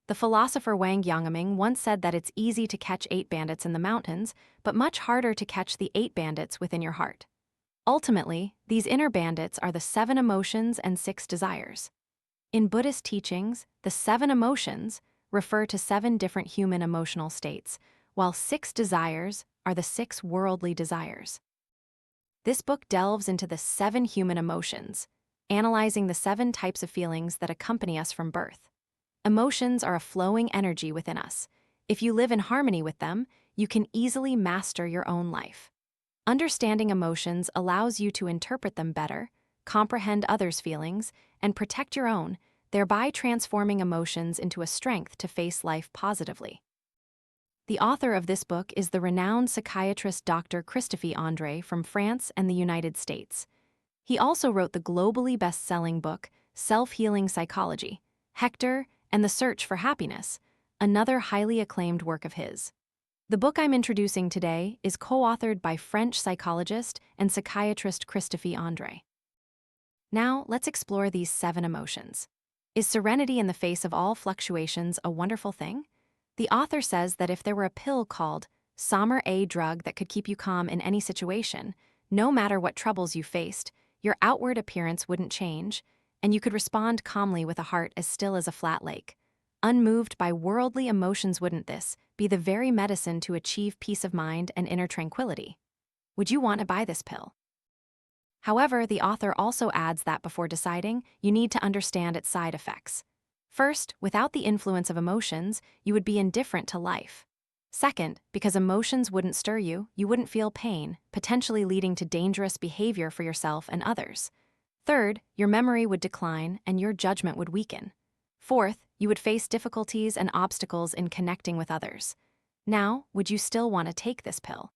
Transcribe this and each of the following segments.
The philosopher Wang Yangming once said that it's easy to catch 8 bandits in the mountains, but much harder to catch the 8 bandits within your heart. Ultimately, these inner bandits are the 7 emotions and 6 desires. In Buddhist teachings, the 7 emotions refer to 7 different human emotional states, while 6 desires are the 6 worldly desires. This book delves into the 7 human emotions, analyzing the 7 types of feelings that accompany us from birth. Emotions are a flowing energy within us. If you live in harmony with them, you can easily master your own life. Understanding emotions allows you to interpret them better, comprehend others' feelings, and protect your own, thereby transforming emotions into a strength to face life positively. The author of this book is the renowned psychiatrist Dr. Christophe André from France and the United States. He also wrote the globally best-selling book, Self-Healing Psychology, Hector and the Search for Happiness, another highly acclaimed work of his. The book I'm introducing today is co-authored by French psychologist and psychiatrist Christophe André. Now, let's explore these 7 emotions. Is serenity in the face of all fluctuations a wonderful thing? The author says that if there were a pill called Sommer A drug that could keep you calm in any situation, no matter what troubles you faced, your outward appearance wouldn't change, and you could respond calmly with a heart as still as a flat lake. Unmoved by worldly emotions, wouldn't this be the very medicine to achieve peace of mind and inner tranquility? Would you want to buy this pill? However, the author also adds that before deciding, you need to understand its side effects. First, without the influence of emotions, you would be indifferent to life. Second, because emotions wouldn't stir you, you wouldn't feel pain, potentially leading to dangerous behavior for yourself and others. Third, your memory would decline and your judgment would weaken. Fourth, you would face difficulties and obstacles in connecting with others. Now, would you still want to take this pill?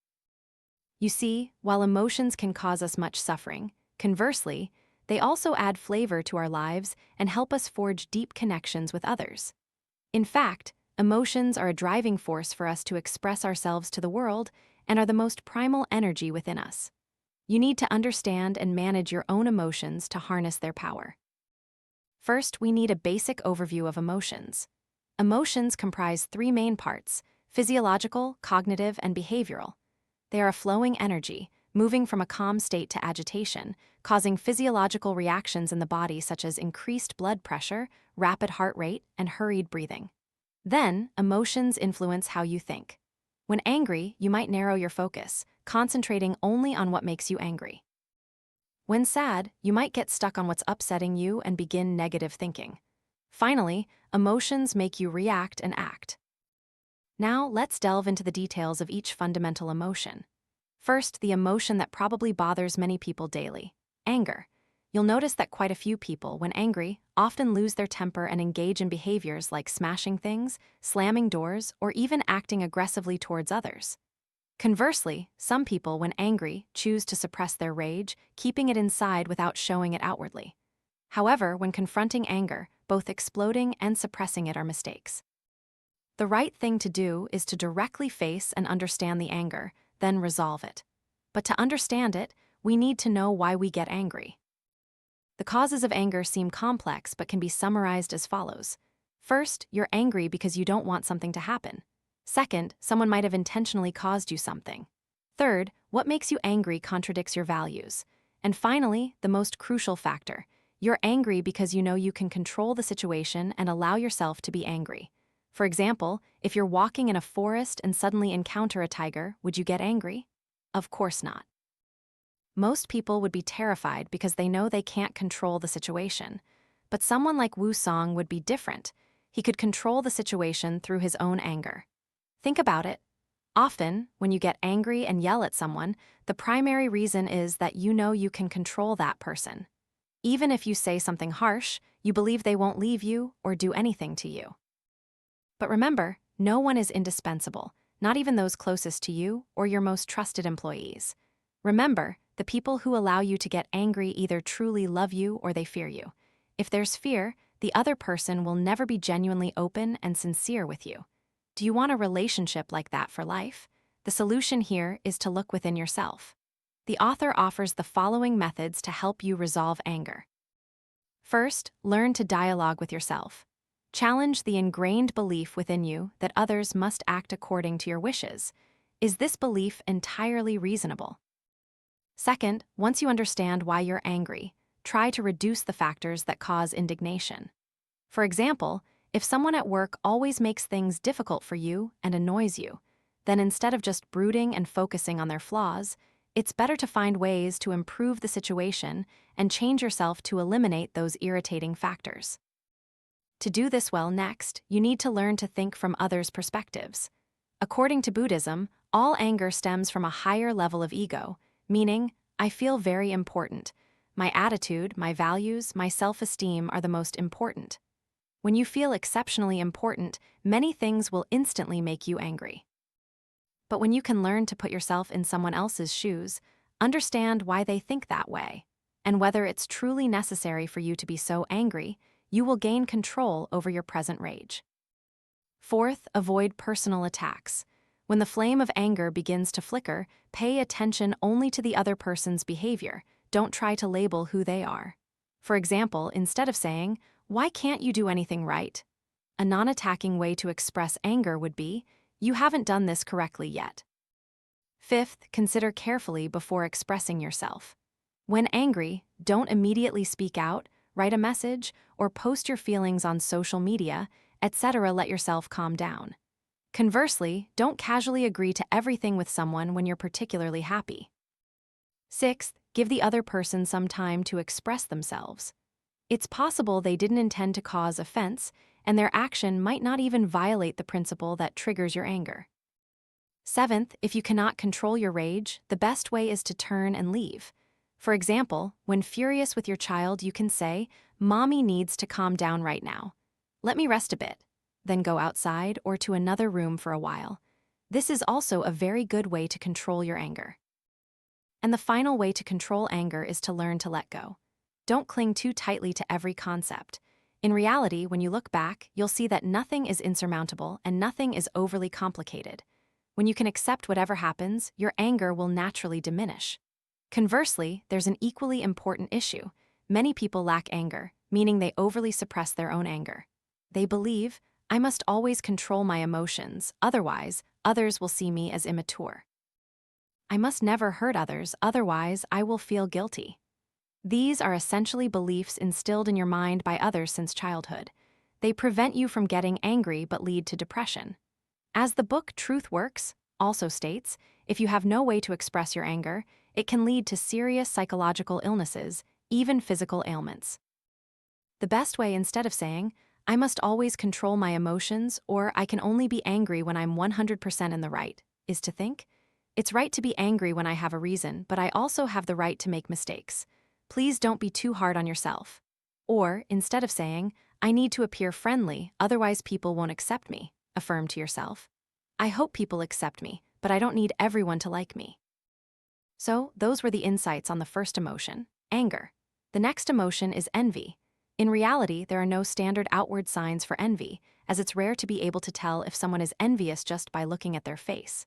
You see, while emotions can cause us much suffering, conversely, they also add flavor to our lives and help us forge deep connections with others. In fact, emotions are a driving force for us to express ourselves to the world and are the most primal energy within us. You need to understand and manage your own emotions to harness their power. First, we need a basic overview of emotions. Emotions comprise 3 main parts: physiological, cognitive, and behavioral. They are a flowing energy, moving from a calm state to agitation, causing physiological reactions in the body such as increased blood pressure, rapid heart rate, and hurried breathing. Then, emotions influence how you think. When angry, you might narrow your focus, concentrating only on what makes you angry. When sad, you might get stuck on what's upsetting you and begin negative thinking. Finally, emotions make you react and act. Now, let's delve into the details of each fundamental emotion. First, the emotion that probably bothers many people daily: anger. You'll notice that quite a few people, when angry, often lose their temper and engage in behaviors like smashing things, slamming doors, or even acting aggressively towards others. Conversely, some people, when angry, choose to suppress their rage, keeping it inside without showing it outwardly. However, when confronting anger, both exploding and suppressing it are mistakes. The right thing to do is to directly face and understand the anger, then resolve it. But to understand it, we need to know why we get angry. The causes of anger seem complex but can be summarized as follows. First, you're angry because you don't want something to happen. Second, someone might have intentionally caused you something. Third, what makes you angry contradicts your values. And finally, the most crucial factor, you're angry because you know you can control the situation and allow yourself to be angry. For example, if you're walking in a forest and suddenly encounter a tiger, would you get angry? Of course not. Most people would be terrified because they know they can't control the situation. But someone like Wu Song would be different. He could control the situation through his own anger. Think about it. Often, when you get angry and yell at someone, the primary reason is that you know you can control that person. Even if you say something harsh, you believe they won't leave you or do anything to you. But remember, no one is indispensable, not even those closest to you or your most trusted employees. Remember, the people who allow you to get angry either truly love you or they fear you. If there's fear, the other person will never be genuinely open and sincere with you. Do you want a relationship like that for life? The solution here is to look within yourself. The author offers the following methods to help you resolve anger. First, learn to dialogue with yourself. Challenge the ingrained belief within you that others must act according to your wishes. Is this belief entirely reasonable? Second, once you understand why you're angry, try to reduce the factors that cause indignation. For example, if someone at work always makes things difficult for you and annoys you, then instead of just brooding and focusing on their flaws, it's better to find ways to improve the situation and change yourself to eliminate those irritating factors. To do this well next, you need to learn to think from others' perspectives. According to Buddhism, all anger stems from a higher level of ego, meaning, I feel very important. My attitude, my values, my self-esteem are the most important. When you feel exceptionally important, many things will instantly make you angry. But when you can learn to put yourself in someone else's shoes, understand why they think that way, and whether it's truly necessary for you to be so angry, you will gain control over your present rage. Fourth, avoid personal attacks. When the flame of anger begins to flicker, pay attention only to the other person's behavior. Don't try to label who they are. For example, instead of saying, "Why can't you do anything right?" a non-attacking way to express anger would be, "You haven't done this correctly yet." Fifth, consider carefully before expressing yourself. When angry, don't immediately speak out, write a message, or post your feelings on social media, etc. Let yourself calm down. Conversely, don't casually agree to everything with someone when you're particularly happy. Sixth, give the other person some time to express themselves. It's possible they didn't intend to cause offense, and their action might not even violate the principle that triggers your anger. Seventh, if you cannot control your rage, the best way is to turn and leave. For example, when furious with your child, you can say, "Mommy needs to calm down right now. Let me rest a bit." Then go outside or to another room for a while. This is also a very good way to control your anger. And the final way to control anger is to learn to let go. Don't cling too tightly to every concept. In reality, when you look back, you'll see that nothing is insurmountable and nothing is overly complicated. When you can accept whatever happens, your anger will naturally diminish. Conversely, there's an equally important issue. Many people lack anger, meaning they overly suppress their own anger. They believe, "I must always control my emotions, otherwise, others will see me as immature. I must never hurt others, otherwise, I will feel guilty." These are essentially beliefs instilled in your mind by others since childhood. They prevent you from getting angry but lead to depression. As the book Truth Works also states, if you have no way to express your anger, it can lead to serious psychological illnesses, even physical ailments. The best way, instead of saying, "I must always control my emotions," or "I can only be angry when I'm 100% in the right," is to think, "It's right to be angry when I have a reason, but I also have the right to make mistakes. Please don't be too hard on yourself." Or, instead of saying, "I need to appear friendly, otherwise people won't accept me," affirm to yourself, "I hope people accept me, but I don't need everyone to like me." So, those were the insights on the first emotion, anger. The next emotion is envy. In reality, there are no standard outward signs for envy, as it's rare to be able to tell if someone is envious just by looking at their face.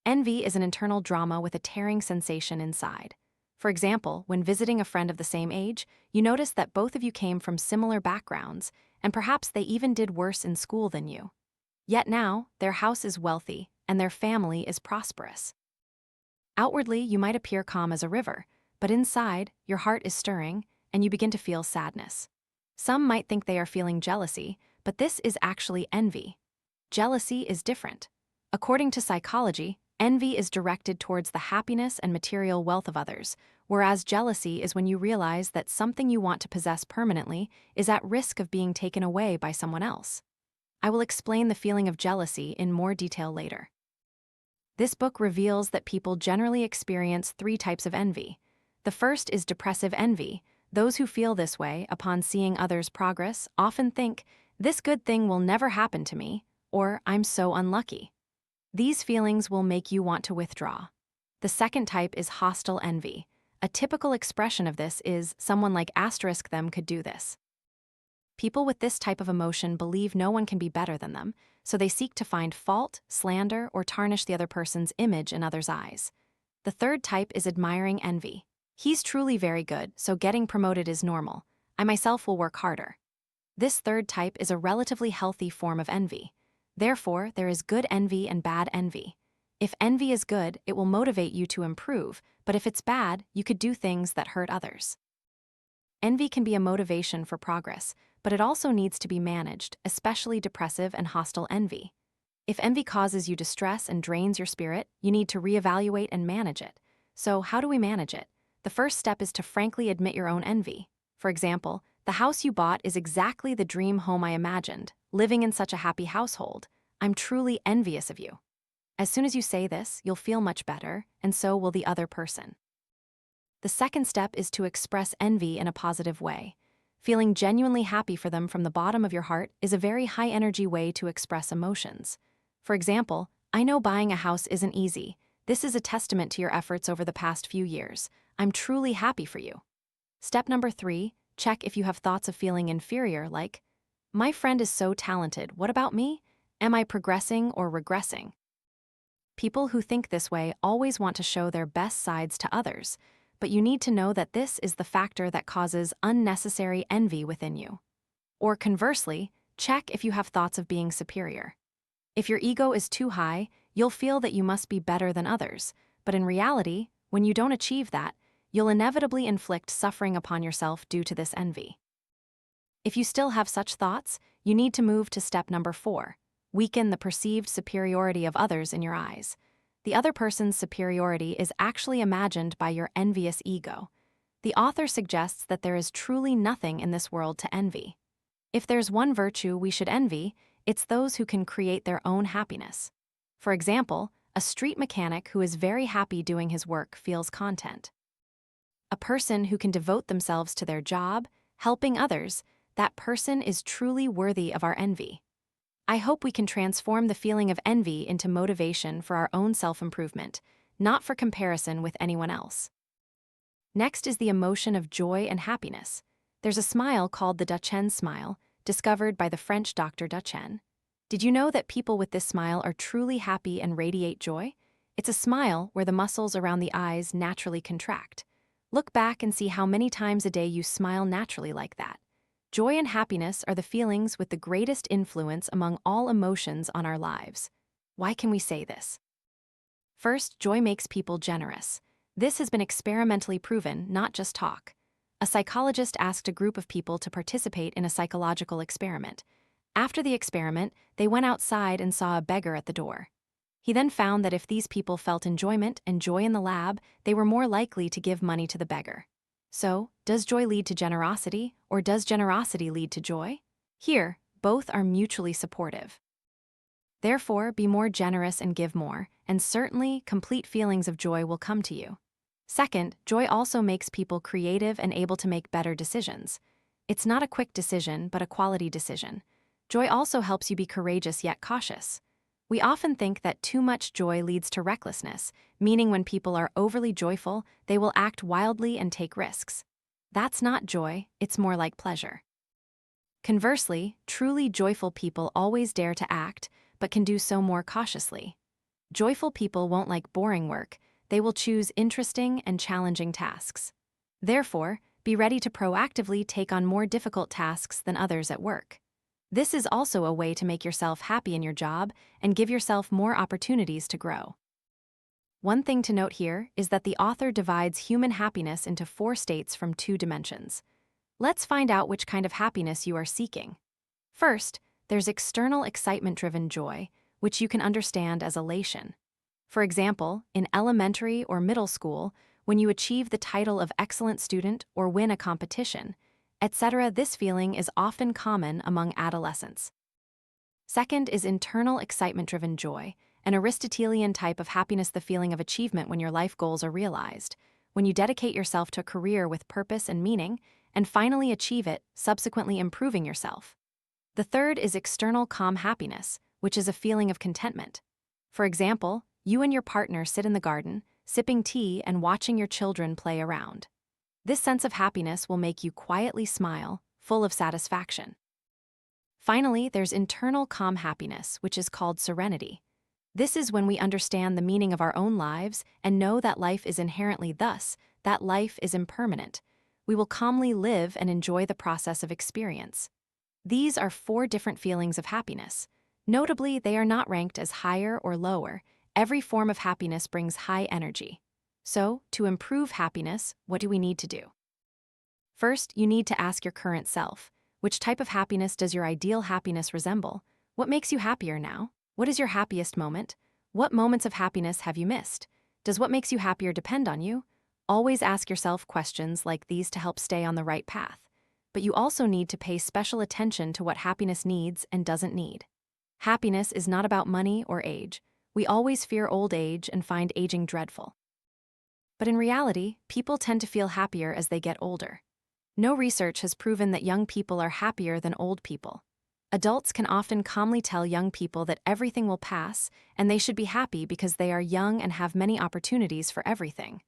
Envy is an internal drama with a tearing sensation inside. For example, when visiting a friend of the same age, you notice that both of you came from similar backgrounds, and perhaps they even did worse in school than you. Yet now, their house is wealthy, and their family is prosperous. Outwardly, you might appear calm as a river, but inside, your heart is stirring, and you begin to feel sadness. Some might think they are feeling jealousy, but this is actually envy. Jealousy is different. According to psychology, envy is directed towards the happiness and material wealth of others, whereas jealousy is when you realize that something you want to possess permanently is at risk of being taken away by someone else. I will explain the feeling of jealousy in more detail later. This book reveals that people generally experience 3 types of envy. The first is depressive envy. Those who feel this way upon seeing others' progress often think, "This good thing will never happen to me," or "I'm so unlucky." These feelings will make you want to withdraw. The second type is hostile envy. A typical expression of this is, "Someone like asterisk them could do this." People with this type of emotion believe no one can be better than them, so they seek to find fault, slander, or tarnish the other person's image in others' eyes. The third type is admiring envy. "He's truly very good, so getting promoted is normal. I myself will work harder." This third type is a relatively healthy form of envy. Therefore, there is good envy and bad envy. If envy is good, it will motivate you to improve, but if it's bad, you could do things that hurt others. Envy can be a motivation for progress, but it also needs to be managed, especially depressive and hostile envy. If envy causes you distress and drains your spirit, you need to reevaluate and manage it. So, how do we manage it? The first step is to frankly admit your own envy. For example, the house you bought is exactly the dream home I imagined, living in such a happy household. I'm truly envious of you. As soon as you say this, you'll feel much better, and so will the other person. The second step is to express envy in a positive way. Feeling genuinely happy for them from the bottom of your heart is a very high-energy way to express emotions. For example, I know buying a house isn't easy. This is a testament to your efforts over the past few years. I'm truly happy for you. Step number 3, check if you have thoughts of feeling inferior, like, my friend is so talented, what about me? Am I progressing or regressing? People who think this way always want to show their best sides to others, but you need to know that this is the factor that causes unnecessary envy within you. Or conversely, check if you have thoughts of being superior. If your ego is too high, you'll feel that you must be better than others, but in reality, when you don't achieve that, you'll inevitably inflict suffering upon yourself due to this envy. If you still have such thoughts, you need to move to step number 4. Weaken the perceived superiority of others in your eyes. The other person's superiority is actually imagined by your envious ego. The author suggests that there is truly nothing in this world to envy. If there's one virtue we should envy, it's those who can create their own happiness. For example, a street mechanic who is very happy doing his work feels content. A person who can devote themselves to their job, helping others, that person is truly worthy of our envy. I hope we can transform the feeling of envy into motivation for our own self-improvement, not for comparison with anyone else. Next is the emotion of joy and happiness. There's a smile called the Duchenne smile, discovered by the French doctor Duchenne. Did you know that people with this smile are truly happy and radiate joy? It's a smile where the muscles around the eyes naturally contract. Look back and see how many times a day you smile naturally like that. Joy and happiness are the feelings with the greatest influence among all emotions on our lives. Why can we say this? First, joy makes people generous. This has been experimentally proven, not just talk. A psychologist asked a group of people to participate in a psychological experiment. After the experiment, they went outside and saw a beggar at the door. He then found that if these people felt enjoyment and joy in the lab, they were more likely to give money to the beggar. So, does joy lead to generosity, or does generosity lead to joy? Here, both are mutually supportive. Therefore, be more generous and give more, and certainly, complete feelings of joy will come to you. Second, joy also makes people creative and able to make better decisions. It's not a quick decision, but a quality decision. Joy also helps you be courageous yet cautious. We often think that too much joy leads to recklessness, meaning when people are overly joyful, they will act wildly and take risks. That's not joy, it's more like pleasure. Conversely, truly joyful people always dare to act, but can do so more cautiously. Joyful people won't like boring work, they will choose interesting and challenging tasks. Therefore, be ready to proactively take on more difficult tasks than others at work. This is also a way to make yourself happy in your job and give yourself more opportunities to grow. One thing to note here is that the author divides human happiness into 4 states from 2 dimensions. Let's find out which kind of happiness you are seeking. First, there's external excitement-driven joy, which you can understand as elation. For example, in elementary or middle school, when you achieve the title of excellent student or win a competition, etc., this feeling is often common among adolescents. Second is internal excitement-driven joy, an Aristotelian type of happiness, the feeling of achievement when your life goals are realized, when you dedicate yourself to a career with purpose and meaning, and finally achieve it, subsequently improving yourself. The third is external calm happiness, which is a feeling of contentment. For example, you and your partner sit in the garden, sipping tea and watching your children play around. This sense of happiness will make you quietly smile, full of satisfaction. Finally, there's internal calm happiness, which is called serenity. This is when we understand the meaning of our own lives and know that life is inherently thus, that life is impermanent. We will calmly live and enjoy the process of experience. These are 4 different feelings of happiness. Notably, they are not ranked as higher or lower. Every form of happiness brings high energy. So, to improve happiness, what do we need to do? First, you need to ask your current self, which type of happiness does your ideal happiness resemble? What makes you happier now? What is your happiest moment? What moments of happiness have you missed? Does what makes you happier depend on you? Always ask yourself questions like these to help stay on the right path. But you also need to pay special attention to what happiness needs and doesn't need. Happiness is not about money or age. We always fear old age and find aging dreadful. But in reality, people tend to feel happier as they get older. No research has proven that young people are happier than old people. Adults can often calmly tell young people that everything will pass and they should be happy because they are young and have many opportunities for everything.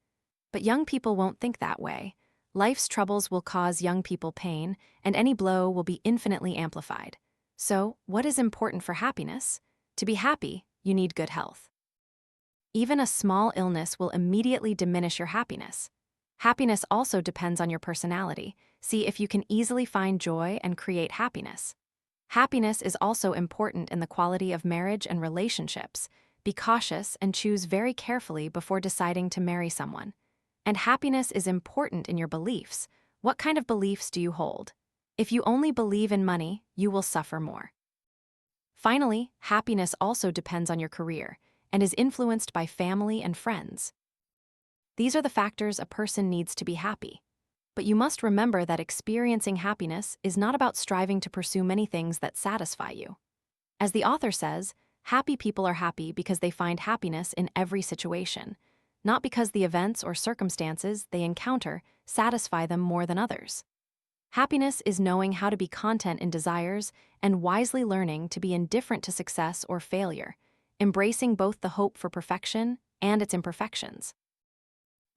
But young people won't think that way. Life's troubles will cause young people pain, and any blow will be infinitely amplified. So, what is important for happiness? To be happy, you need good health. Even a small illness will immediately diminish your happiness. Happiness also depends on your personality. See if you can easily find joy and create happiness. Happiness is also important in the quality of marriage and relationships. Be cautious and choose very carefully before deciding to marry someone. And happiness is important in your beliefs. What kind of beliefs do you hold? If you only believe in money, you will suffer more. Finally, happiness also depends on your career and is influenced by family and friends. These are the factors a person needs to be happy. But you must remember that experiencing happiness is not about striving to pursue many things that satisfy you. As the author says, happy people are happy because they find happiness in every situation, not because the events or circumstances they encounter satisfy them more than others. Happiness is knowing how to be content in desires and wisely learning to be indifferent to success or failure, embracing both the hope for perfection and its imperfections.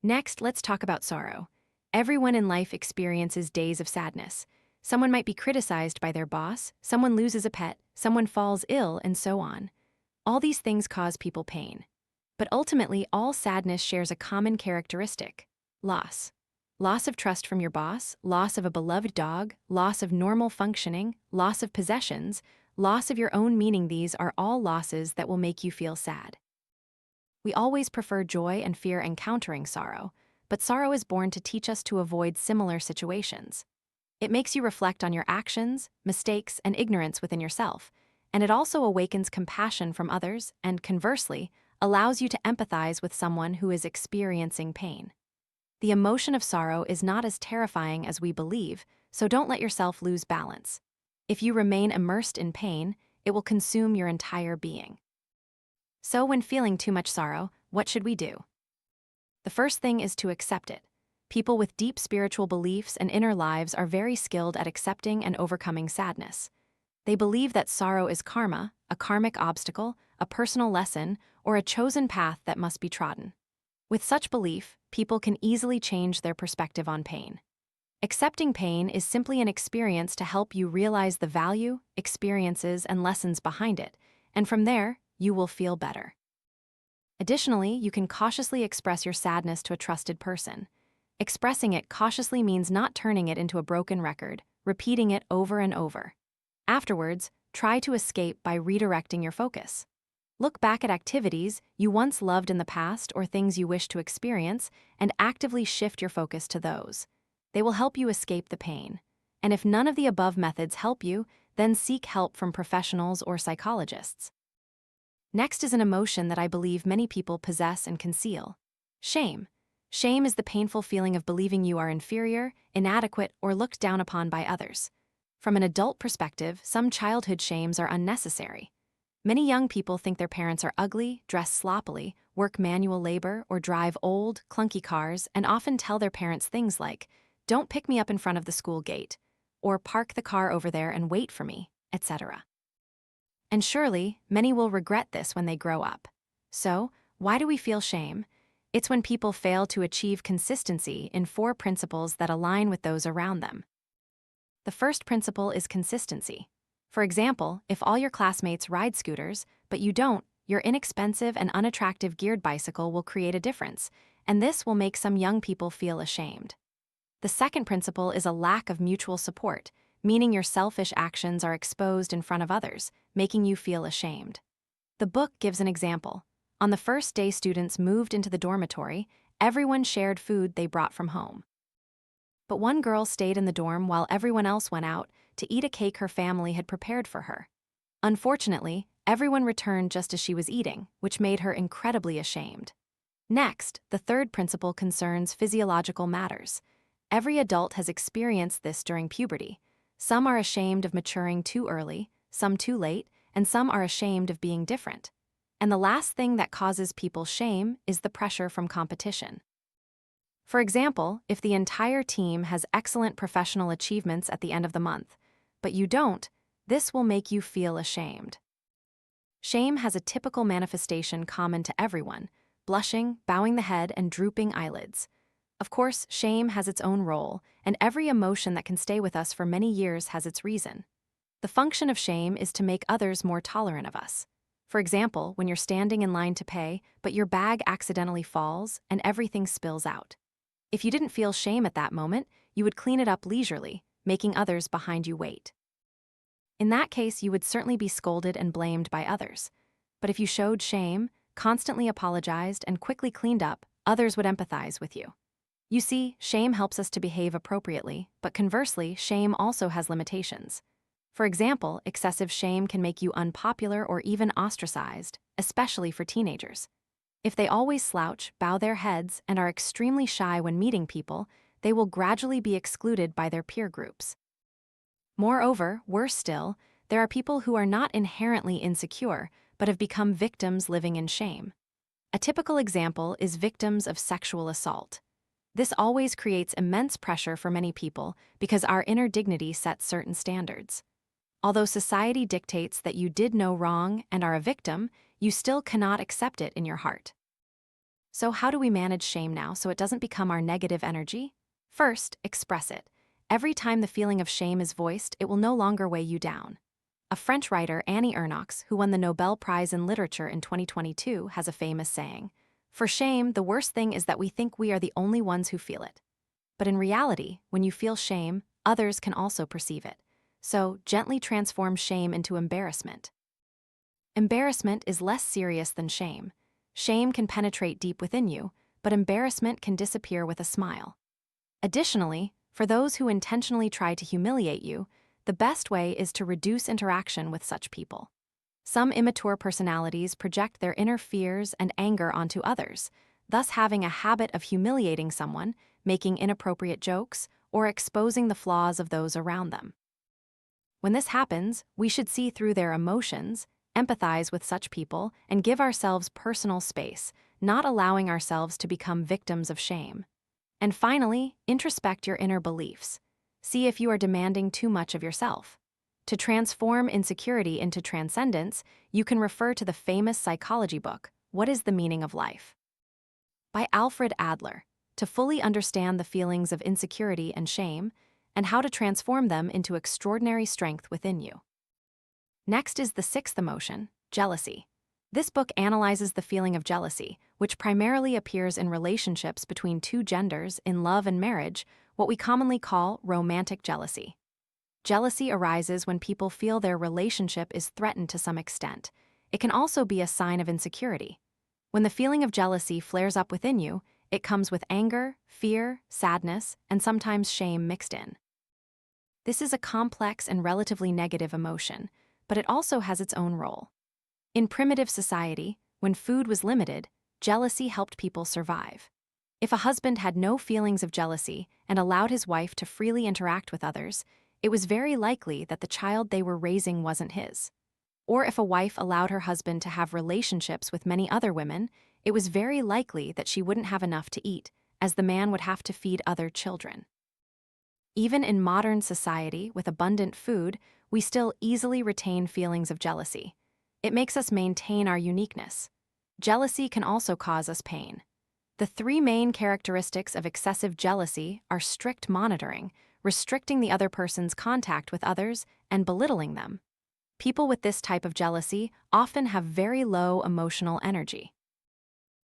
Next, let's talk about sorrow. Everyone in life experiences days of sadness. Someone might be criticized by their boss, someone loses a pet, someone falls ill, and so on. All these things cause people pain. But ultimately, all sadness shares a common characteristic: loss. Loss of trust from your boss, loss of a beloved dog, loss of normal functioning, loss of possessions, loss of your own meaning. These are all losses that will make you feel sad. We always prefer joy and fear encountering sorrow, but sorrow is born to teach us to avoid similar situations. It makes you reflect on your actions, mistakes, and ignorance within yourself, and it also awakens compassion from others and, conversely, allows you to empathize with someone who is experiencing pain. The emotion of sorrow is not as terrifying as we believe, so don't let yourself lose balance. If you remain immersed in pain, it will consume your entire being. So when feeling too much sorrow, what should we do? The first thing is to accept it. People with deep spiritual beliefs and inner lives are very skilled at accepting and overcoming sadness. They believe that sorrow is karma, a karmic obstacle, a personal lesson, or a chosen path that must be trodden. With such belief, people can easily change their perspective on pain. Accepting pain is simply an experience to help you realize the value, experiences, and lessons behind it, and from there, you will feel better. Additionally, you can cautiously express your sadness to a trusted person. Expressing it cautiously means not turning it into a broken record, repeating it over and over. Afterwards, try to escape by redirecting your focus. Look back at activities you once loved in the past or things you wish to experience and actively shift your focus to those. They will help you escape the pain. And if none of the above methods help you, then seek help from professionals or psychologists. Next is an emotion that I believe many people possess and conceal: shame. Shame is the painful feeling of believing you are inferior, inadequate, or looked down upon by others. From an adult perspective, some childhood shames are unnecessary. Many young people think their parents are ugly, dress sloppily, work manual labor, or drive old, clunky cars, and often tell their parents things like, "Don't pick me up in front of the school gate," or "Park the car over there and wait for me," etc. And surely, many will regret this when they grow up. So, why do we feel shame? It's when people fail to achieve consistency in 4 principles that align with those around them. The first principle is consistency. For example, if all your classmates ride scooters, but you don't, your inexpensive and unattractive geared bicycle will create a difference, and this will make some young people feel ashamed. The second principle is a lack of mutual support, meaning your selfish actions are exposed in front of others, making you feel ashamed. The book gives an example. On the first day students moved into the dormitory, everyone shared food they brought from home. But one girl stayed in the dorm while everyone else went out to eat a cake her family had prepared for her. Unfortunately, everyone returned just as she was eating, which made her incredibly ashamed. Next, the third principle concerns physiological matters. Every adult has experienced this during puberty. Some are ashamed of maturing too early, some too late, and some are ashamed of being different. And the last thing that causes people shame is the pressure from competition. For example, if the entire team has excellent professional achievements at the end of the month, but you don't, this will make you feel ashamed. Shame has a typical manifestation common to everyone: blushing, bowing the head, and drooping eyelids. Of course, shame has its own role, and every emotion that can stay with us for many years has its reason. The function of shame is to make others more tolerant of us. For example, when you're standing in line to pay, but your bag accidentally falls and everything spills out. If you didn't feel shame at that moment, you would clean it up leisurely, making others behind you wait. In that case, you would certainly be scolded and blamed by others. But if you showed shame, constantly apologized, and quickly cleaned up, others would empathize with you. You see, shame helps us to behave appropriately, but conversely, shame also has limitations. For example, excessive shame can make you unpopular or even ostracized, especially for teenagers. If they always slouch, bow their heads, and are extremely shy when meeting people, they will gradually be excluded by their peer groups. Moreover, worse still, there are people who are not inherently insecure, but have become victims living in shame. A typical example is victims of sexual assault. This always creates immense pressure for many people because our inner dignity sets certain standards. Although society dictates that you did no wrong and are a victim, you still cannot accept it in your heart. So how do we manage shame now so it doesn't become our negative energy? First, express it. Every time the feeling of shame is voiced, it will no longer weigh you down. A French writer, Annie Ernaux, who won the Nobel Prize in Literature in 2022, has a famous saying, "For shame, the worst thing is that we think we are the only ones who feel it." But in reality, when you feel shame, others can also perceive it. So, gently transform shame into embarrassment. Embarrassment is less serious than shame. Shame can penetrate deep within you, but embarrassment can disappear with a smile. Additionally, for those who intentionally try to humiliate you, the best way is to reduce interaction with such people. Some immature personalities project their inner fears and anger onto others, thus having a habit of humiliating someone, making inappropriate jokes, or exposing the flaws of those around them. When this happens, we should see through their emotions, empathize with such people, and give ourselves personal space, not allowing ourselves to become victims of shame. And finally, introspect your inner beliefs. See if you are demanding too much of yourself. To transform insecurity into transcendence, you can refer to the famous psychology book, What is the Meaning of Life? By Alfred Adler, to fully understand the feelings of insecurity and shame, and how to transform them into extraordinary strength within you. Next is the sixth emotion, jealousy. This book analyzes the feeling of jealousy, which primarily appears in relationships between two genders in love and marriage, what we commonly call romantic jealousy. Jealousy arises when people feel their relationship is threatened to some extent. It can also be a sign of insecurity. When the feeling of jealousy flares up within you, it comes with anger, fear, sadness, and sometimes shame mixed in. This is a complex and relatively negative emotion, but it also has its own role. In primitive society, when food was limited, jealousy helped people survive. If a husband had no feelings of jealousy and allowed his wife to freely interact with others, it was very likely that the child they were raising wasn't his. Or if a wife allowed her husband to have relationships with many other women, it was very likely that she wouldn't have enough to eat, as the man would have to feed other children. Even in modern society with abundant food, we still easily retain feelings of jealousy. It makes us maintain our uniqueness. Jealousy can also cause us pain. The three main characteristics of excessive jealousy are strict monitoring, restricting the other person's contact with others, and belittling them. People with this type of jealousy often have very low emotional energy.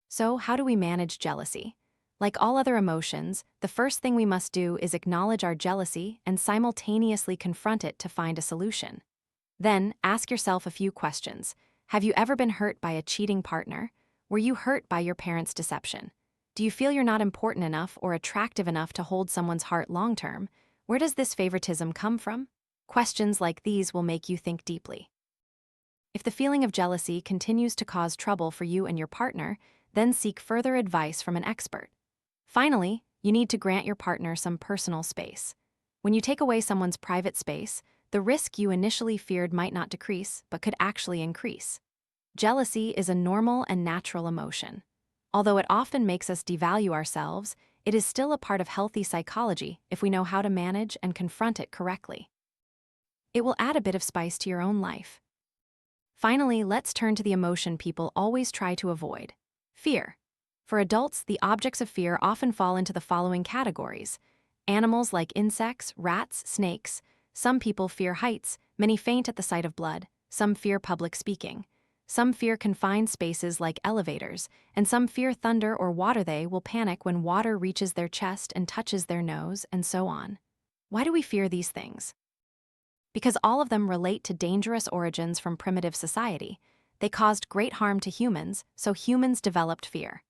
So, how do we manage jealousy? Like all other emotions, the first thing we must do is acknowledge our jealousy and simultaneously confront it to find a solution. Then, ask yourself a few questions. Have you ever been hurt by a cheating partner? Were you hurt by your parents' deception? Do you feel you're not important enough or attractive enough to hold someone's heart long-term? Where does this favoritism come from? Questions like these will make you think deeply. If the feeling of jealousy continues to cause trouble for you and your partner, then seek further advice from an expert. Finally, you need to grant your partner some personal space. When you take away someone's private space, the risk you initially feared might not decrease, but could actually increase. Jealousy is a normal and natural emotion. Although it often makes us devalue ourselves, it is still a part of healthy psychology if we know how to manage and confront it correctly. It will add a bit of spice to your own life. Finally, let's turn to the emotion people always try to avoid: fear. For adults, the objects of fear often fall into the following categories: animals like insects, rats, snakes. Some people fear heights, many faint at the sight of blood. Some fear public speaking. Some fear confined spaces like elevators, and some fear thunder or water. They will panic when water reaches their chest and touches their nose, and so on. Why do we fear these things? Because all of them relate to dangerous origins from primitive society. They caused great harm to humans, so humans developed fear.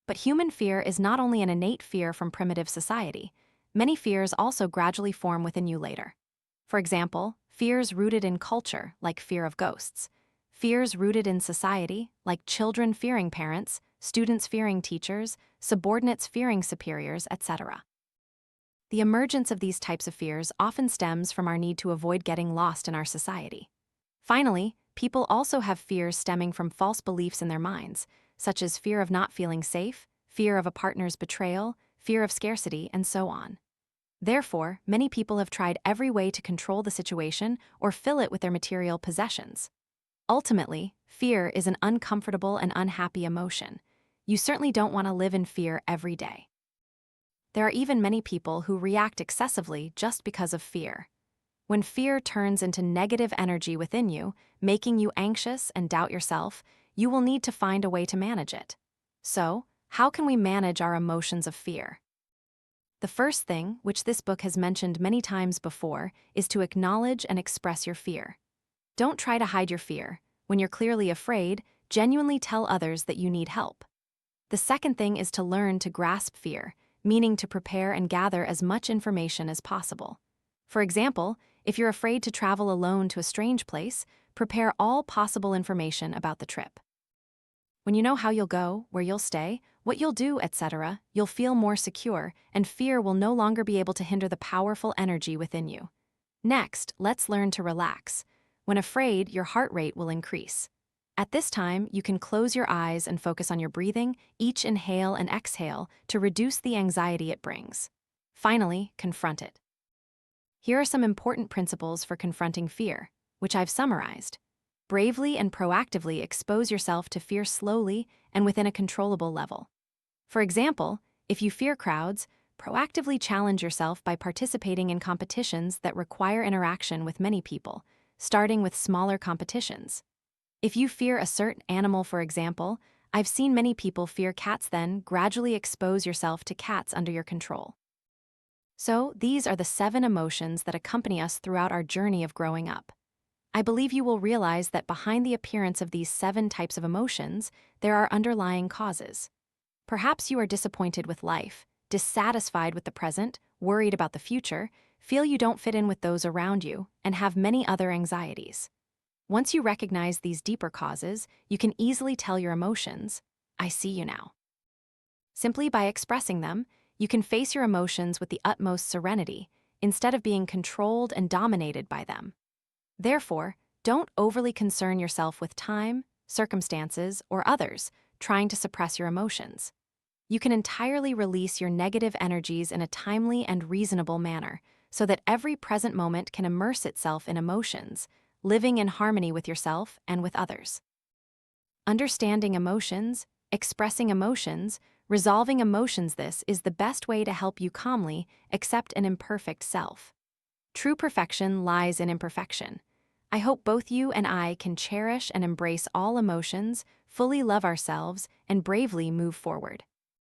But human fear is not only an innate fear from primitive society. Many fears also gradually form within you later. For example, fears rooted in culture, like fear of ghosts. Fears rooted in society, like children fearing parents, students fearing teachers, subordinates fearing superiors, etc. The emergence of these types of fears often stems from our need to avoid getting lost in our society. Finally, people also have fears stemming from false beliefs in their minds, such as fear of not feeling safe, fear of a partner's betrayal, fear of scarcity, and so on. Therefore, many people have tried every way to control the situation or fill it with their material possessions. Ultimately, fear is an uncomfortable and unhappy emotion. You certainly don't want to live in fear every day. There are even many people who react excessively just because of fear. When fear turns into negative energy within you, making you anxious and doubt yourself, you will need to find a way to manage it. So, how can we manage our emotions of fear? The first thing, which this book has mentioned many times before, is to acknowledge and express your fear. Don't try to hide your fear. When you're clearly afraid, genuinely tell others that you need help. The second thing is to learn to grasp fear, meaning to prepare and gather as much information as possible. For example, if you're afraid to travel alone to a strange place, prepare all possible information about the trip. When you know how you'll go, where you'll stay, what you'll do, etc., you'll feel more secure, and fear will no longer be able to hinder the powerful energy within you. Next, let's learn to relax. When afraid, your heart rate will increase. At this time, you can close your eyes and focus on your breathing, each inhale and exhale, to reduce the anxiety it brings. Finally, confront it. Here are some important principles for confronting fear, which I've summarized. Bravely and proactively expose yourself to fear slowly and within a controllable level. For example, if you fear crowds, proactively challenge yourself by participating in competitions that require interaction with many people, starting with smaller competitions. If you fear a certain animal, for example, I've seen many people fear cats. Then gradually expose yourself to cats under your control. So, these are the 7 emotions that accompany us throughout our journey of growing up. I believe you will realize that behind the appearance of these 7 types of emotions, there are underlying causes. Perhaps you are disappointed with life, dissatisfied with the present, worried about the future, feel you don't fit in with those around you, and have many other anxieties. Once you recognize these deeper causes, you can easily tell your emotions, "I see you now." Simply by expressing them, you can face your emotions with the utmost serenity, instead of being controlled and dominated by them. Therefore, don't overly concern yourself with time, circumstances, or others trying to suppress your emotions. You can entirely release your negative energies in a timely and reasonable manner, so that every present moment can immerse itself in emotions, living in harmony with yourself and with others. Understanding emotions, expressing emotions, resolving emotions — this is the best way to help you calmly accept an imperfect self. True perfection lies in imperfection. I hope both you and I can cherish and embrace all emotions, fully love ourselves, and bravely move forward.